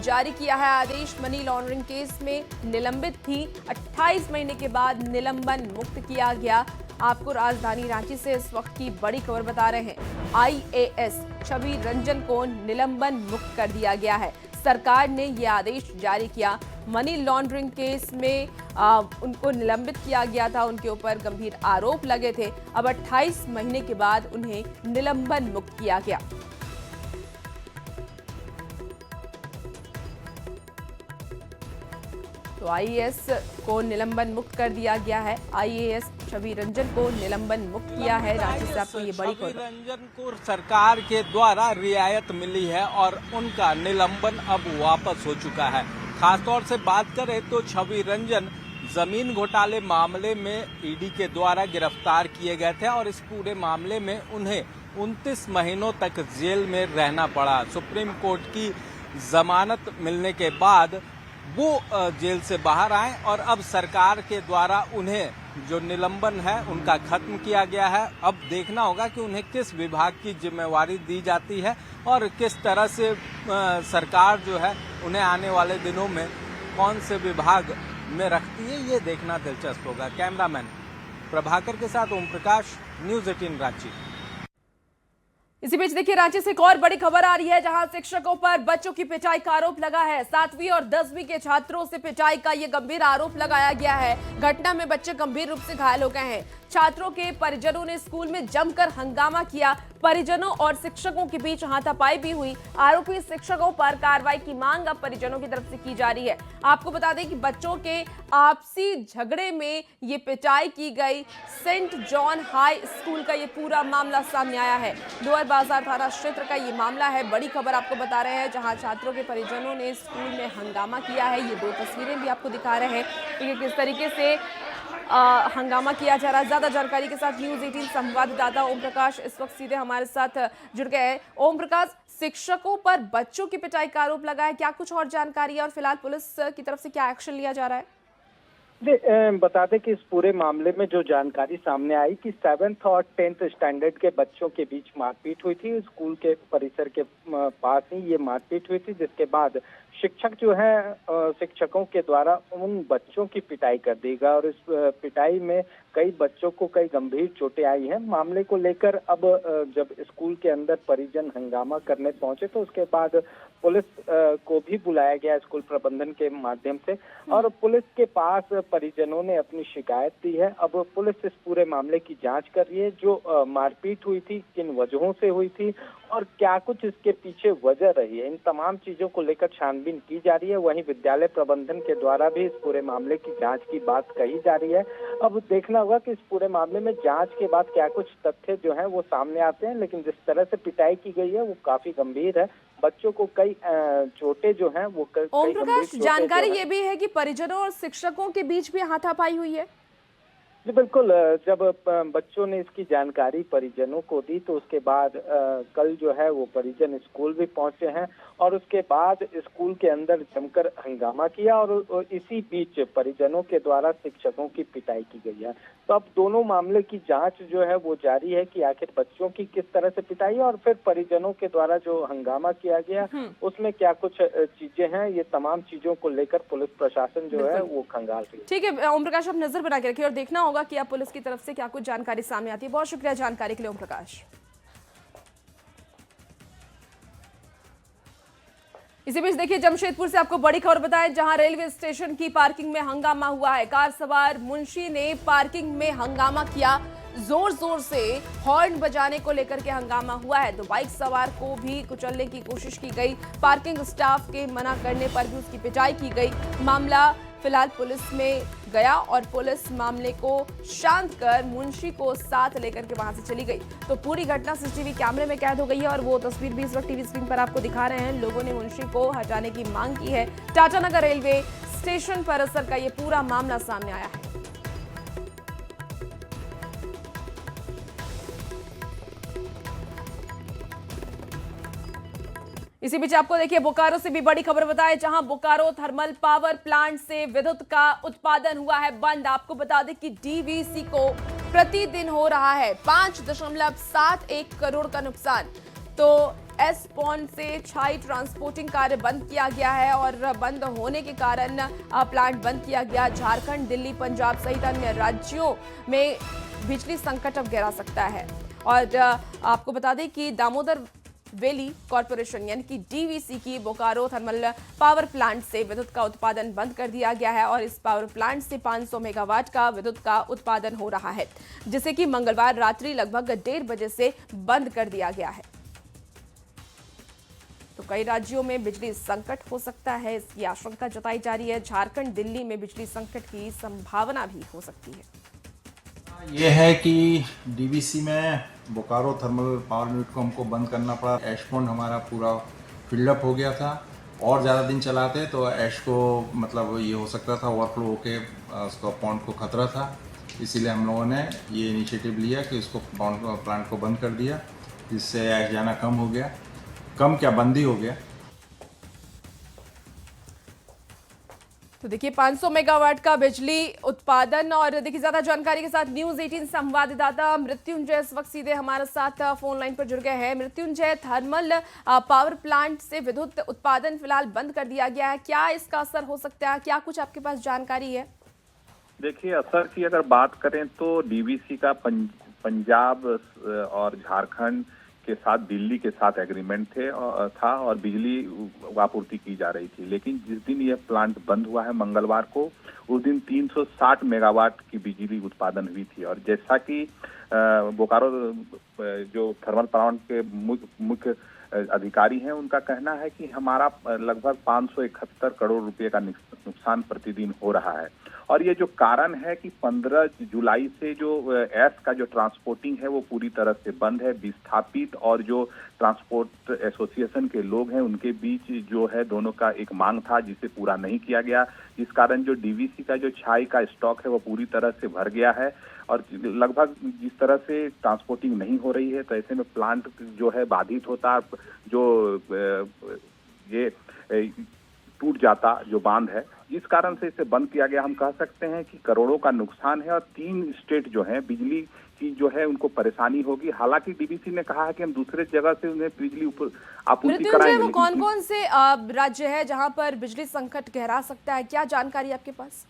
जारी किया है आदेश। मनी लॉन्ड्रिंग केस में निलंबित थी, 28 महीने के बाद निलंबन मुक्त किया गया। आपको राजधानी रांची से इस वक्त की बड़ी खबर बता रहे हैं। आईएएस छवि रंजन को निलंबन मुक्त कर दिया गया है। सरकार ने यह आदेश जारी किया। मनी लॉन्ड्रिंग केस में उनको निलंबित किया गया था, उनके ऊपर गंभीर आरोप लगे थे। अब 28 महीने के बाद उन्हें निलंबन मुक्त किया गया। तो आईएएस को निलंबन मुक्त कर दिया गया है। आईएएस छवि रंजन को निलंबन मुक्त किया है। रांची से आपको ये बड़ी खबर। छवि रंजन को सरकार के द्वारा रियायत मिली है और उनका निलंबन अब वापस हो चुका है। खासतौर से बात करें तो छवि रंजन जमीन घोटाले मामले में ईडी के द्वारा गिरफ्तार किए गए थे और इस पूरे मामले में उन्हें 29 महीनों तक जेल में रहना पड़ा। सुप्रीम कोर्ट की जमानत मिलने के बाद वो जेल से बाहर आए और अब सरकार के द्वारा उन्हें जो निलंबन है उनका खत्म किया गया है। अब देखना होगा कि उन्हें किस विभाग की जिम्मेवारी दी जाती है और किस तरह से सरकार जो है उन्हें आने वाले दिनों में कौन से विभाग में रखती है, ये देखना दिलचस्प होगा। कैमरामैन प्रभाकर के साथ ओम प्रकाश, न्यूज़ 18 रांची। इसी बीच देखिए रांची से एक और बड़ी खबर आ रही है, जहां शिक्षकों पर बच्चों की पिटाई का आरोप लगा है। 7वीं और 10वीं के छात्रों से पिटाई का ये गंभीर आरोप लगाया गया है। घटना में बच्चे गंभीर रूप से घायल हो गए हैं। छात्रों के परिजनों ने स्कूल में जमकर हंगामा किया। परिजनों और शिक्षकों के बीच हाथापाई भी हुई। आरोपी शिक्षकों पर कार्रवाई की मांग अब परिजनों की तरफ से की जा रही है। आपको बता दें कि बच्चों के आपसी झगड़े में ये पिटाई की गई। सेंट जॉन हाई स्कूल का ये पूरा मामला सामने आया है। लोअर बाजार थाना क्षेत्र का ये मामला है। बड़ी खबर आपको बता रहे हैं, जहां छात्रों के परिजनों ने स्कूल में हंगामा किया है। ये 2 तस्वीरें भी आपको दिखा रहे हैं कि किस तरीके से हंगामा किया जा रहा है। ज्यादा जानकारी के साथ न्यूज़ 18 संवाददाता ओम प्रकाश इस वक्त सीधे हमारे साथ जुड़ गए हैं। ओम प्रकाश, शिक्षकों पर बच्चों की पिटाई का आरोप लगा है, क्या कुछ और जानकारी है और फिलहाल पुलिस की तरफ से क्या एक्शन लिया जा रहा है? बता दें कि इस पूरे मामले में जो जानकारी सामने आई कि 7th और 10th स्टैंडर्ड के बच्चों के बीच मारपीट हुई थी। स्कूल के परिसर के पास ही ये मारपीट हुई थी, जिसके बाद शिक्षक जो है शिक्षकों के द्वारा उन बच्चों की पिटाई कर देगा और इस पिटाई में कई बच्चों को कई गंभीर चोटें आई हैं। मामले को लेकर अब जब स्कूल के अंदर परिजन हंगामा करने पहुंचे तो उसके बाद पुलिस को भी बुलाया गया स्कूल प्रबंधन के माध्यम से और पुलिस के पास परिजनों ने अपनी शिकायत दी है। अब पुलिस इस पूरे मामले की जांच कर रही है। जो मारपीट हुई थी, किन वजहों से हुई थी और क्या कुछ इसके पीछे वजह रही है, इन तमाम चीजों को लेकर छानबीन की जा रही है। वहीं विद्यालय प्रबंधन के द्वारा भी इस पूरे मामले की जांच की बात कही जा रही है। अब देखना होगा कि इस पूरे मामले में जांच के बाद क्या कुछ तथ्य जो है वो सामने आते हैं, लेकिन जिस तरह से पिटाई की गई है वो काफी गंभीर है। बच्चों को कई चोटें जो हैं वो ओम प्रकाश, जानकारी ये भी है कि परिजनों और शिक्षकों के बीच भी हाथापाई हुई है? जी बिल्कुल। जब बच्चों ने इसकी जानकारी परिजनों को दी तो उसके बाद कल जो है वो परिजन स्कूल भी पहुंचे हैं और उसके बाद स्कूल के अंदर जमकर हंगामा किया और इसी बीच परिजनों के द्वारा शिक्षकों की पिटाई की गई है। तो अब दोनों मामले की जांच जो है वो जारी है कि आखिर बच्चों की किस तरह से पिटाई है और फिर परिजनों के द्वारा जो हंगामा किया गया उसमें क्या कुछ चीजें हैं। ये तमाम चीजों को लेकर पुलिस प्रशासन जो है वो खंगाल रही है। ठीक है ओम प्रकाश, आप नजर बना के रखिए और देखना होगा कि आप पुलिस की तरफ से क्या कुछ जानकारी सामने आती है। बहुत शुक्रिया जानकारी के लिए ओम प्रकाश। इसी बीच देखिए जमशेदपुर से आपको बड़ी खबर बताएं, जहां रेलवे स्टेशन की पार्किंग में हंगामा हुआ है। कार सवार मुंशी ने पार्किंग में हंगामा किया। जोर जोर से हॉर्न बजाने को लेकर के हंगामा हुआ है। तो बाइक सवार को भी कुचलने की कोशिश की गई। पार्किंग स्टाफ के मना करने पर भी उसकी पिटाई की गई। मामला फिलहाल पुलिस में गया और पुलिस मामले को शांत कर मुंशी को साथ लेकर के वहां से चली गई। तो पूरी घटना सीसीटीवी कैमरे में कैद हो गई है और वो तस्वीर भी इस वक्त टीवी स्क्रीन पर आपको दिखा रहे हैं। लोगों ने मुंशी को हटाने की मांग की है। टाटानगर रेलवे स्टेशन परिसर का ये पूरा मामला सामने आया है। इसी बीच आपको देखिए बोकारो से भी बड़ी खबर बताएं, जहां बोकारो थर्मल पावर प्लांट से विद्युत का उत्पादन हुआ है बंद। आपको बता दें कि डीवीसी को प्रतिदिन हो रहा है 5.71 करोड़ का नुकसान। तो एस पॉन्ड से छाई ट्रांसपोर्टिंग कार्य बंद किया गया है और बंद होने के कारण प्लांट बंद किया गया। झारखंड, दिल्ली, पंजाब सहित अन्य राज्यों में बिजली संकट अब गहरा सकता है। और आपको बता दें कि दामोदर वैली कॉरपोरेशन यानी कि डीवीसी की बोकारो थर्मल पावर प्लांट से विद्युत का उत्पादन बंद कर दिया गया है और इस पावर प्लांट से 500 मेगावाट का विद्युत का उत्पादन हो रहा है, जिसे कि मंगलवार रात्रि लगभग 1:30 बजे से बंद कर दिया गया है। तो कई राज्यों में बिजली संकट हो सकता है, इसकी आशंका जताई जा रही है। झारखंड, दिल्ली में बिजली संकट की संभावना भी हो सकती है। ये है कि डीवीसी में बोकारो थर्मल पावर यूनिट को हमको बंद करना पड़ा। ऐश पॉन्ड हमारा पूरा फिल्डअप हो गया था और ज़्यादा दिन चलाते तो ऐश को मतलब ये हो सकता था ओवरफ्लो होके उसको पॉन्ड को खतरा था। इसीलिए हम लोगों ने ये इनिशिएटिव लिया कि उसको प्लांट को बंद कर दिया, जिससे ऐश जाना कम हो गया। कम क्या, बंद ही हो गया। तो देखिए 500 मेगावाट का बिजली उत्पादन। और देखिए ज्यादा जानकारी के साथ न्यूज़ 18 संवाददाता मृत्युंजय इस वक्त सीधे हमारे साथ फोन लाइन पर जुड़ गए हैं। मृत्युंजय, थर्मल पावर प्लांट से विद्युत उत्पादन फिलहाल बंद कर दिया गया है, क्या इसका असर हो सकता है? क्या कुछ आपके पास जानकारी है? देखिए, असर की अगर बात करें तो डीवीसी का पंजाब और झारखंड के साथ दिल्ली के साथ एग्रीमेंट था और बिजली आपूर्ति की जा रही थी। लेकिन जिस दिन यह प्लांट बंद हुआ है मंगलवार को, उस दिन 360 मेगावाट की बिजली उत्पादन हुई थी। और जैसा कि बोकारो जो थर्मल प्लांट के मुख्य अधिकारी हैं, उनका कहना है कि हमारा लगभग 571 करोड़ रुपए का नुकसान प्रतिदिन हो रहा है। और ये जो कारण है कि 15 जुलाई से जो एस का जो ट्रांसपोर्टिंग है वो पूरी तरह से बंद है। विस्थापित और जो ट्रांसपोर्ट एसोसिएशन के लोग हैं उनके बीच जो है दोनों का एक मांग था जिसे पूरा नहीं किया गया, जिस कारण जो डीवीसी का जो छाई का स्टॉक है वो पूरी तरह से भर गया है। और लगभग जिस तरह से ट्रांसपोर्टिंग नहीं हो रही है तो ऐसे में प्लांट जो है बाधित होता, जो ये टूट जाता जो बांध है, जिस कारण से इसे बंद किया गया। हम कह सकते हैं कि करोड़ों का नुकसान है और 3 स्टेट जो हैं बिजली की जो है उनको परेशानी होगी। हालांकि डीवीसी ने कहा है कि हम दूसरे जगह से उन्हें बिजली आपूर्ति कराएंगे। वो कौन कौन से राज्य है जहां पर बिजली संकट गहरा सकता है, क्या जानकारी आपके पास?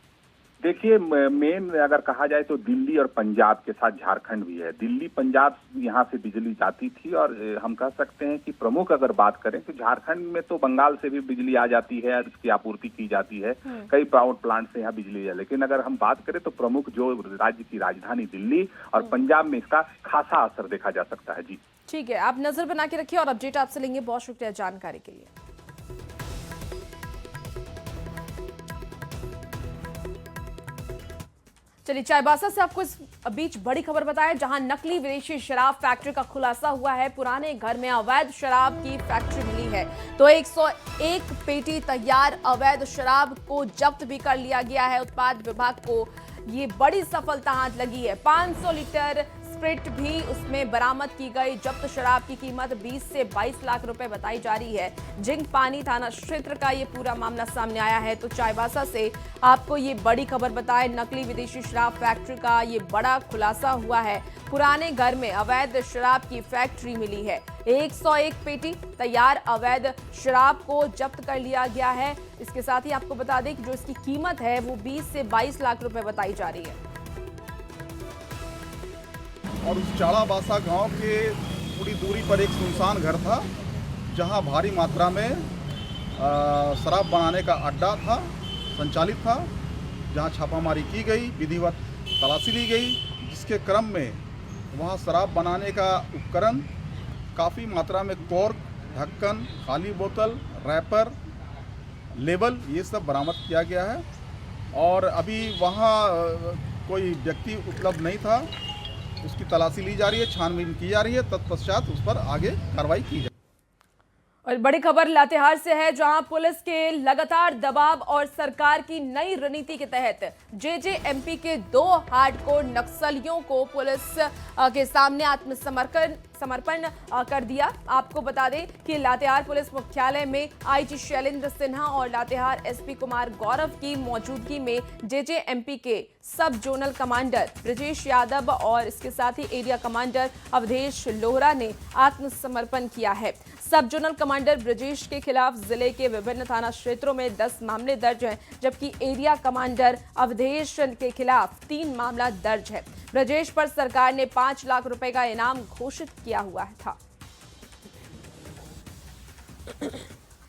देखिए, मेन अगर कहा जाए तो दिल्ली और पंजाब के साथ झारखंड भी है। दिल्ली पंजाब यहाँ से बिजली जाती थी और हम कह सकते हैं कि प्रमुख अगर बात करें तो झारखंड में तो बंगाल से भी बिजली आ जाती है और इसकी आपूर्ति की जाती है। कई पावर प्लांट से यहाँ बिजली है। लेकिन अगर हम बात करें तो प्रमुख जो राज्य की राजधानी दिल्ली और पंजाब में इसका खासा असर देखा जा सकता है। जी ठीक है, आप नजर बना के रखिए और अपडेट आपसे लेंगे। बहुत शुक्रिया जानकारी के लिए। चलिए चाईबासा से आपको इस बीच बड़ी खबर बताएं, जहां नकली विदेशी शराब फैक्ट्री का खुलासा हुआ है। पुराने घर में अवैध शराब की फैक्ट्री मिली है, तो 101 पेटी तैयार अवैध शराब को जब्त भी कर लिया गया है। उत्पाद विभाग को ये बड़ी सफलता हाथ लगी है। 500 लीटर स्प्रिट भी उसमें बरामद की गई। जब्त शराब की कीमत 20 से 22 लाख रुपए बताई जा रही है। जिंक पानी थाना क्षेत्र का ये पूरा मामला सामने आया है। तो चाईबासा से आपको ये बड़ी खबर बताएं, नकली विदेशी शराब फैक्ट्री का ये बड़ा खुलासा हुआ है। पुराने घर में अवैध शराब की फैक्ट्री मिली है। 101 पेटी तैयार अवैध शराब को जब्त कर लिया गया है। इसके साथ ही आपको बता दें कि जो इसकी कीमत है वो 20 से 22 लाख रुपए बताई जा रही है। और उस चाड़ाबासा गांव के थोड़ी दूरी पर एक सुनसान घर था, जहां भारी मात्रा में शराब बनाने का अड्डा था, संचालित था, जहां छापामारी की गई, विधिवत तलाशी ली गई, जिसके क्रम में वहां शराब बनाने का उपकरण, काफ़ी मात्रा में कॉर्क, ढक्कन, खाली बोतल, रैपर, लेबल, ये सब बरामद किया गया है। और अभी वहां कोई व्यक्ति उपलब्ध नहीं था, उसकी तलाशी ली जा रही है, छानबीन की जा रही है, तत्पश्चात उस पर आगे कार्रवाई की जाए। और बड़ी खबर लातेहार से है, जहां पुलिस के लगातार दबाव और सरकार की नई रणनीति के तहत जेजेएमपी के 2 हार्डकोर नक्सलियों को पुलिस के सामने समर्पण कर दिया। आपको बता दें कि लातेहार पुलिस मुख्यालय में आईजी शैलेंद्र सिन्हा और लातेहार एसपी कुमार गौरव की मौजूदगी में जेजेएमपी के सब जोनल कमांडर ब्रजेश यादव और इसके साथ ही एरिया कमांडर अवधेश लोहरा ने आत्मसमर्पण किया है। सब जोनल कमांडर ब्रजेश के खिलाफ जिले के विभिन्न थाना क्षेत्रों में 10 मामले दर्ज हैं, जबकि एरिया कमांडर अवधेश के खिलाफ 3 मामला दर्ज है। ब्रजेश पर सरकार ने 5 लाख रुपए का इनाम घोषित किया हुआ था।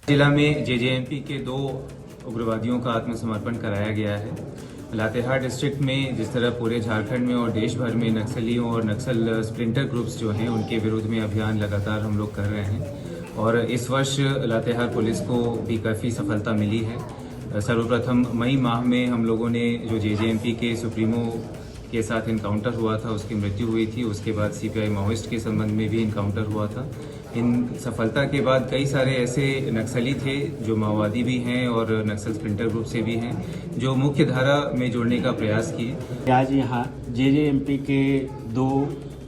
जिला में जेजेएमपी के 2 उग्रवादियों का आत्मसमर्पण कराया गया है। लातेहार डिस्ट्रिक्ट में जिस तरह पूरे झारखंड में और देश भर में नक्सलियों और नक्सल स्प्लिंटर ग्रुप्स जो हैं उनके विरुद्ध में अभियान लगातार हम लोग कर रहे हैं और इस वर्ष लातेहार पुलिस को भी काफ़ी सफलता मिली है। सर्वप्रथम मई माह में हम लोगों ने जो जेजेएमपी के सुप्रीमो के साथ इनकाउंटर हुआ था, उसकी मृत्यु हुई थी। उसके बाद सीपीआई माओइस्ट के संबंध में भी इनकाउंटर हुआ था। इन सफलता के बाद कई सारे ऐसे नक्सली थे जो माओवादी भी हैं और नक्सल स्प्लिंटर ग्रुप से भी हैं, जो मुख्य धारा में जोड़ने का प्रयास किए। आज यहाँ जेजेएमपी के 2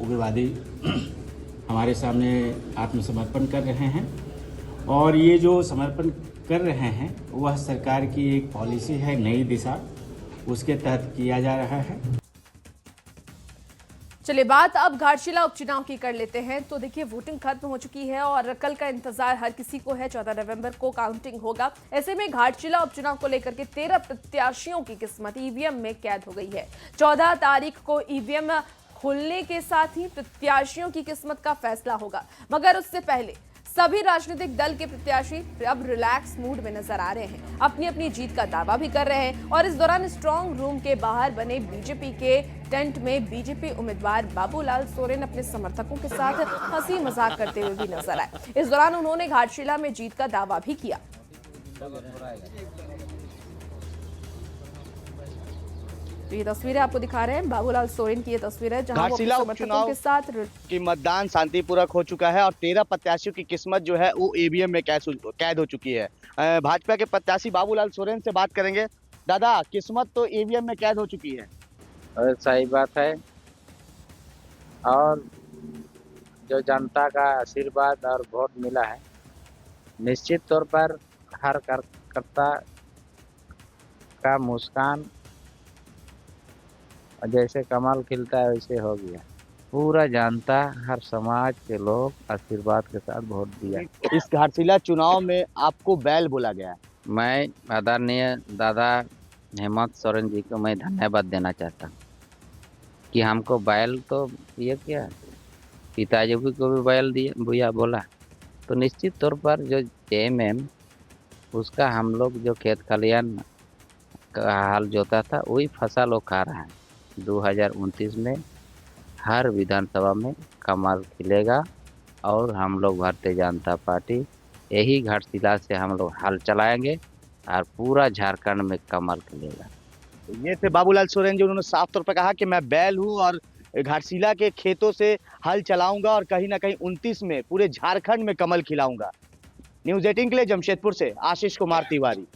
उग्रवादी हमारे सामने आत्मसमर्पण कर रहे हैं और ये जो समर्पण कर रहे हैं वह सरकार की एक पॉलिसी है, नई दिशा, उसके तहत किया जा रहा है। चलिए बात अब घाटशिला उपचुनाव की कर लेते हैं। तो देखिए वोटिंग खत्म हो चुकी है और कल का इंतजार हर किसी को है। 14 नवंबर को काउंटिंग होगा। ऐसे में घाटशिला उपचुनाव को लेकर के 13 प्रत्याशियों की किस्मत ईवीएम में कैद हो गई है। 14 तारीख को ईवीएम खुलने के साथ ही प्रत्याशियों की किस्मत का फैसला होगा, मगर उससे पहले सभी राजनीतिक दल के प्रत्याशी अब रिलैक्स मूड में नजर आ रहे हैं, अपनी अपनी जीत का दावा भी कर रहे हैं। और इस दौरान स्ट्रांग रूम के बाहर बने बीजेपी के टेंट में बीजेपी उम्मीदवार बाबूलाल सोरेन अपने समर्थकों के साथ हंसी मजाक करते हुए भी नजर आए। इस दौरान उन्होंने घाटशिला में जीत का दावा भी किया। तो ये तस्वीरें आपको दिखा रहे हैं, बाबूलाल सोरेन की ये तस्वीर है जहां वो अपने समर्थकों के साथ कि मतदान शांतिपूर्वक हो चुका है और 13 प्रत्याशियों की किस्मत जो है वो ईवीएम में कैद हो चुकी है। भाजपा के प्रत्याशी बाबूलाल सोरेन से बात करेंगे। दादा, किस्मत तो ईवीएम में कैद हो चुकी है। सही बात है और जो जनता का आशीर्वाद और वोट मिला है, निश्चित तौर पर हर कार्यकर्ता का मुस्कान जैसे कमल खिलता है वैसे हो गया। पूरा जनता, हर समाज के लोग आशीर्वाद के साथ वोट दिया। इस घाटशिला चुनाव में आपको बैल बोला गया है। मैं आदरणीय दादा हेमंत सोरेन जी को मैं धन्यवाद देना चाहता हूँ कि हमको बैल तो ये क्या, पिताजी को भी बैल दिया भैया बोला, तो निश्चित तौर पर जो जेएमएम उसका हम लोग जो खेत खलियान का हाल जोता था वही फसल वो खा रहा है। 2029 में हर विधानसभा में कमल खिलेगा और हम लोग भारतीय जनता पार्टी यही घाटशिला से हम लोग हल चलाएंगे और पूरा झारखंड में कमल खिलेगा। ये थे बाबूलाल सोरेन जी, उन्होंने साफ तौर पर कहा कि मैं बैल हूँ और घाटशिला के खेतों से हल चलाऊंगा और कहीं ना कहीं 29 में पूरे झारखंड में कमल खिलाऊंगा। न्यूज़ 18 के लिए जमशेदपुर से आशीष कुमार तिवारी।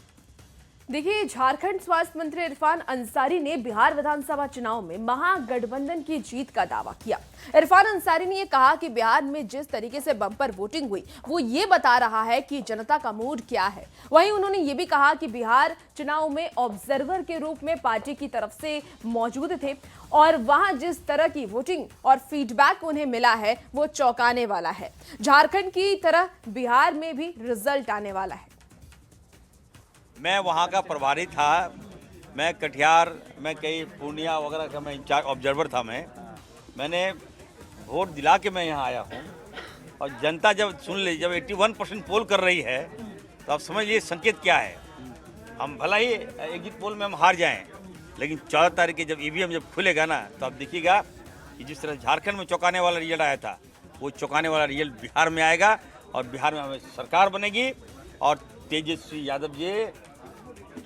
देखिए, झारखंड स्वास्थ्य मंत्री इरफान अंसारी ने बिहार विधानसभा चुनाव में महागठबंधन की जीत का दावा किया। इरफान अंसारी ने यह कहा कि बिहार में जिस तरीके से बम्पर वोटिंग हुई वो ये बता रहा है कि जनता का मूड क्या है। वहीं उन्होंने ये भी कहा कि बिहार चुनाव में ऑब्जर्वर के रूप में पार्टी की तरफ से मौजूद थे और वहां जिस तरह की वोटिंग और फीडबैक उन्हें मिला है वो चौंकाने वाला है। झारखंड की तरह बिहार में भी रिजल्ट आने वाला है। मैं वहाँ का प्रभारी था, मैं कटिहार में कई पूर्णिया वगैरह का मैं इंचार्ज ऑब्जर्वर था। मैंने वोट दिला के मैं यहाँ आया हूँ और जनता जब सुन ली, जब 81% पोल कर रही है तो आप समझ लीजिए संकेत क्या है। हम भला ही एग्जिट पोल में हम हार जाएं, लेकिन 14 तारीख के जब ईवीएम जब खुलेगा ना तो आप देखिएगा कि जिस तरह झारखंड में चौंकाने वाला रिजल्ट आया था वो चौंकाने वाला रिजल्ट बिहार में आएगा और बिहार में हमें सरकार बनेगी और तेजस्वी यादव जी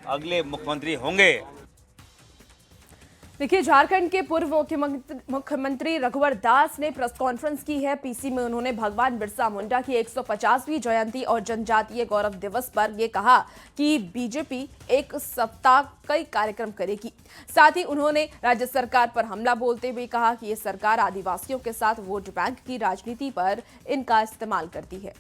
अगले मुख्यमंत्री होंगे। देखिए, झारखंड के पूर्व मुख्यमंत्री रघुवर दास ने प्रेस कॉन्फ्रेंस की है। पीसी में उन्होंने भगवान बिरसा मुंडा की 150वीं जयंती और जनजातीय गौरव दिवस पर यह कहा कि बीजेपी एक सप्ताह कई कार्यक्रम करेगी। साथ ही उन्होंने राज्य सरकार पर हमला बोलते हुए कहा कि ये सरकार आदिवासियों के साथ वोट बैंक की राजनीति पर इनका इस्तेमाल करती है।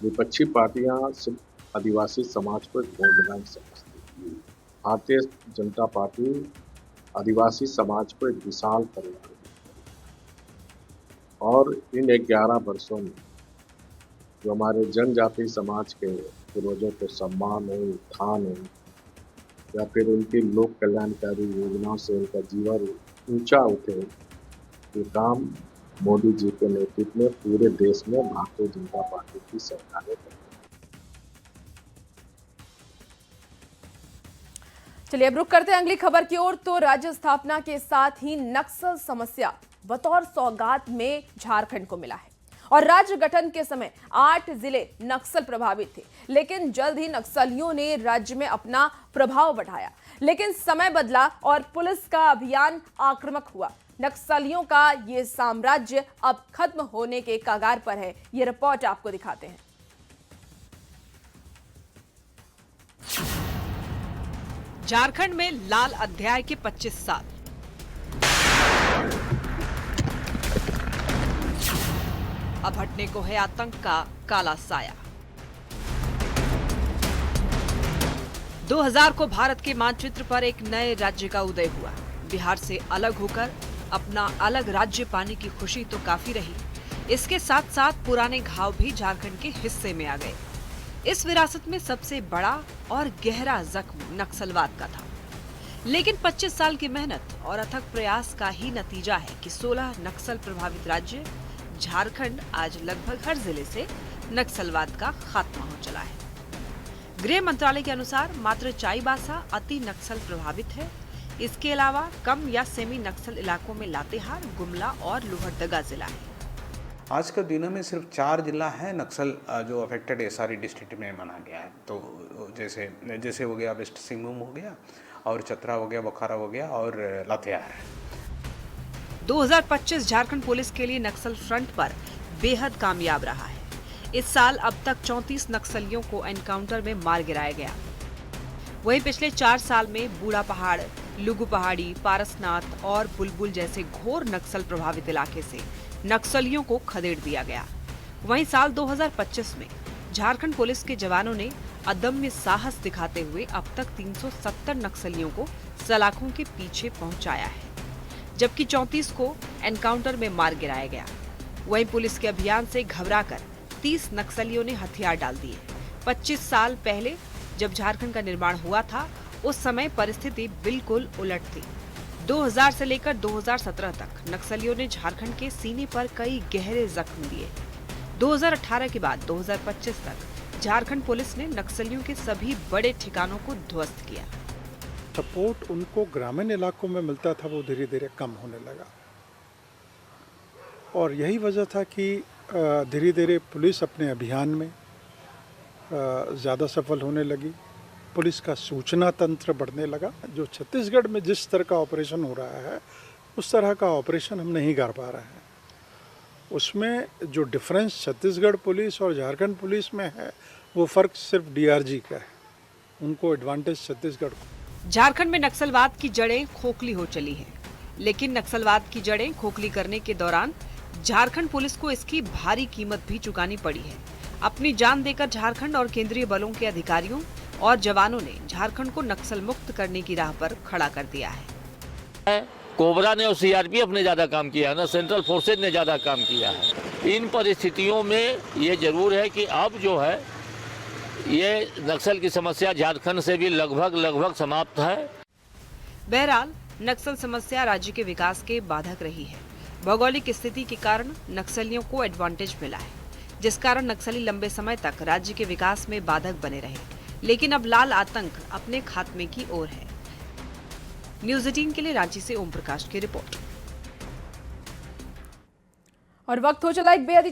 विपक्षी पार्टियां सिर्फ आदिवासी समाज को वोट बैंक समझती हैं। भारतीय जनता पार्टी आदिवासी समाज को एक विशाल परिवार और इन 11 वर्षों में जो हमारे जनजाति समाज के पूर्वजों को सम्मान हो, उत्थान हो या फिर उनकी लोक कल्याणकारी योजनाओं से उनका जीवन ऊंचा उठे, ये काम मोदी जी के नेतृत्व में पूरे देश में भारतीय जनता पार्टी की सरकार है। चलिए अब रुक करते हैं अगली खबर की ओर। तो राज्य स्थापना के साथ ही नक्सल समस्या बतौर सौगात में झारखंड को मिला है और राज्य गठन के समय 8 जिले नक्सल प्रभावित थे, लेकिन जल्द ही नक्सलियों ने राज्य में अपना प्रभाव बढ़ाया। लेकिन समय बदला और पुलिस का अभियान आक्रामक हुआ। नक्सलियों का ये साम्राज्य अब खत्म होने के कगार पर है। ये रिपोर्ट आपको दिखाते हैं। झारखंड में लाल अध्याय के 25 साल। अब हटने को है आतंक का काला साया। 2000 को भारत के मानचित्र पर एक नए राज्य का उदय हुआ। बिहार से अलग होकर अपना अलग राज्य पाने की खुशी तो काफी रही, इसके साथ साथ पुराने घाव भी झारखंड के हिस्से में आ गए। इस विरासत में सबसे बड़ा और गहरा जख्म नक्सलवाद का था, लेकिन 25 साल की मेहनत और अथक प्रयास का ही नतीजा है कि 16 नक्सल प्रभावित राज्य झारखंड आज लगभग हर जिले से नक्सलवाद का खात्मा हो चला है। गृह मंत्रालय के अनुसार मात्र चाईबासा अति नक्सल प्रभावित है। इसके अलावा कम या सेमी नक्सल इलाकों में लातेहार, गुमला और लोहरदगा जिला है। आज के दिनों में सिर्फ 4 जिला है नक्सल जो अफेक्टेड एसआरई डिस्ट्रिक्ट में माना गया है। तो जैसे हो गया वेस्ट सिंहभूम हो गया और चतरा हो गया, बोकारो हो गया और लातेहार। 2025 झारखंड पुलिस के लिए नक्सल फ्रंट पर बेहद कामयाब रहा है। इस साल अब तक 34 नक्सलियों को एनकाउंटर में मार गिराया गया। वहीं पिछले 4 साल में बूढ़ा पहाड़, लुगु पहाड़ी, पारसनाथ और बुलबुल जैसे घोर नक्सल प्रभावित इलाके से नक्सलियों को खदेड़ दिया गया। वहीं साल 2025 में झारखंड पुलिस के जवानों ने अदम्य साहस दिखाते हुए अब तक 370 नक्सलियों को सलाखों के पीछे पहुंचाया है, जबकि 34 को एनकाउंटर में मार गिराया गया। वहीं पुलिस के अभियान से घबराकर 30 नक्सलियों ने हथियार डाल दिए। 25 साल पहले जब झारखंड का निर्माण हुआ था, उस समय परिस्थिति बिल्कुल उलट थी। 2000 से लेकर 2017 तक नक्सलियों ने झारखंड के सीने पर कई गहरे जख्म दिए। 2018 के बाद 2025 तक झारखंड पुलिस ने नक्सलियों के सभी बड़े ठिकानों को ध्वस्त किया। सपोर्ट उनको ग्रामीण इलाकों में मिलता था, वो धीरे धीरे कम होने लगा और यही वजह था कि धीरे धीरे पुलिस अपने अभियान में ज़्यादा सफल होने लगी। पुलिस का सूचना तंत्र बढ़ने लगा। जो छत्तीसगढ़ में जिस तरह का ऑपरेशन हो रहा है, उस तरह का ऑपरेशन हम नहीं कर पा रहे हैं। उसमें जो डिफरेंस छत्तीसगढ़ पुलिस और झारखंड पुलिस में है, वो फ़र्क सिर्फ डीआरजी का है। उनको एडवांटेज छत्तीसगढ़ को। झारखंड में नक्सलवाद की जड़ें खोखली हो चली हैं, लेकिन नक्सलवाद की जड़ें खोखली करने के दौरान झारखंड पुलिस को इसकी भारी कीमत भी चुकानी पड़ी है। अपनी जान देकर झारखंड और केंद्रीय बलों के अधिकारियों और जवानों ने झारखंड को नक्सल मुक्त करने की राह पर खड़ा कर दिया है। कोबरा ने और सीआरपीएफ ने ज्यादा काम किया है ना, सेंट्रल फोर्सेज ने ज्यादा काम किया है। इन परिस्थितियों में ये जरूर है कि अब जो है ये नक्सल की समस्या झारखंड से भी लगभग समाप्त है। बहरहाल नक्सल समस्या राज्य के विकास के बाधक रही है। भौगोलिक स्थिति के कारण नक्सलियों को एडवांटेज मिला है, जिस कारण नक्सली लंबे समय तक राज्य के विकास में बाधक बने रहे। लेकिन अब लाल आतंक अपने खात्मे की ओर है। न्यूज़ 18 के लिए रांची से ओम प्रकाश की रिपोर्ट। और वक्त हो चला एक बेहद